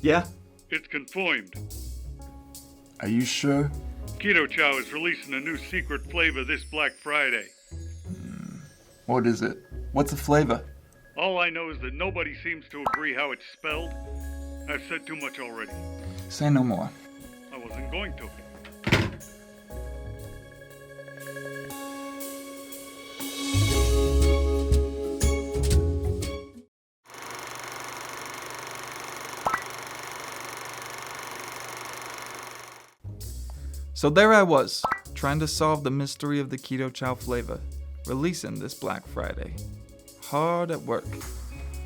Yeah? It's confirmed. Are you sure? Keto Chow is releasing a new secret flavor this Black Friday. What is it? What's the flavor? All I know is that nobody seems to agree how it's spelled. I've said too much already. Say no more. I wasn't going to. So there I was, trying to solve the mystery of the Keto Chow flavor, releasing this Black Friday. Hard at work.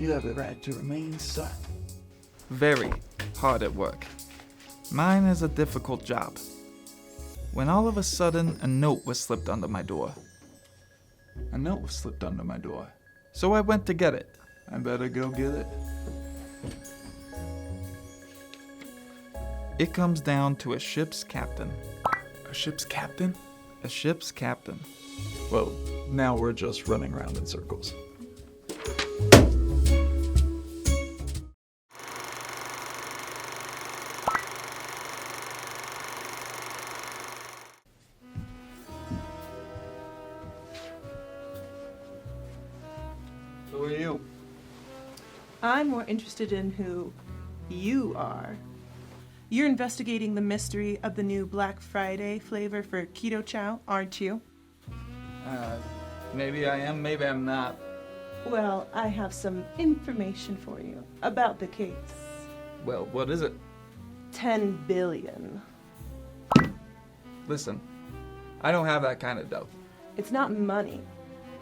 You have the right to remain silent. Very hard at work. Mine is a difficult job. When all of a sudden, a note was slipped under my door. A note was slipped under my door. So I went to get it. I better go get it. It comes down to a ship's captain. A ship's captain? A ship's captain. Well, now we're just running around in circles. Who are you? I'm more interested in who you are. You're investigating the mystery of the new Black Friday flavor for Keto Chow, aren't you? Maybe I am, maybe I'm not. Well, I have some information for you about the case. Well, what is it? 10 billion. Listen, I don't have that kind of dough. It's not money.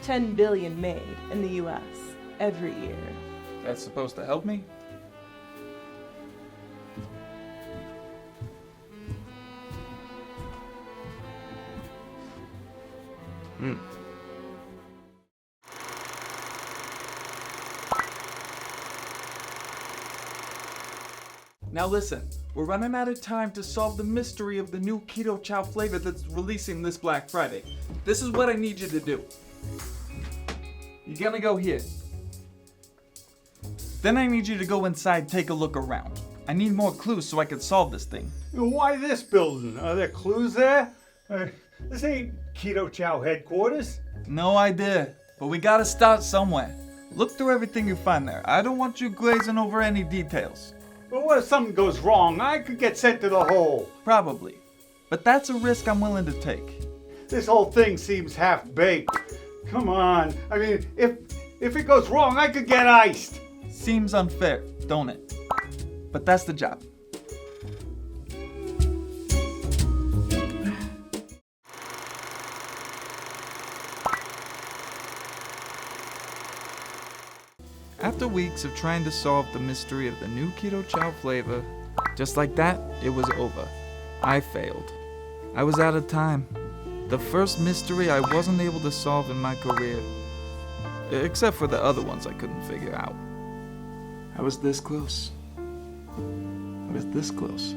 10 billion made in the US every year. That's supposed to help me? Now listen, we're running out of time to solve the mystery of the new Keto Chow flavor that's releasing this Black Friday. This is what I need you to do. You're gonna go here. Then I need you to go inside, take a look around. I need more clues so I can solve this thing. Why this building? Are there clues there? This ain't Keto Chow headquarters. No idea, but we gotta start somewhere. Look through everything you find there. I don't want you glazing over any details. But what if something goes wrong? I could get sent to the hole. Probably. But that's a risk I'm willing to take. This whole thing seems half-baked. Come on. I mean, if it goes wrong, I could get iced. Seems unfair, don't it? But that's the job. After weeks of trying to solve the mystery of the new Keto Chow flavor, just like that, it was over. I failed. I was out of time. The first mystery I wasn't able to solve in my career. Except for the other ones I couldn't figure out. I was this close. I was this close.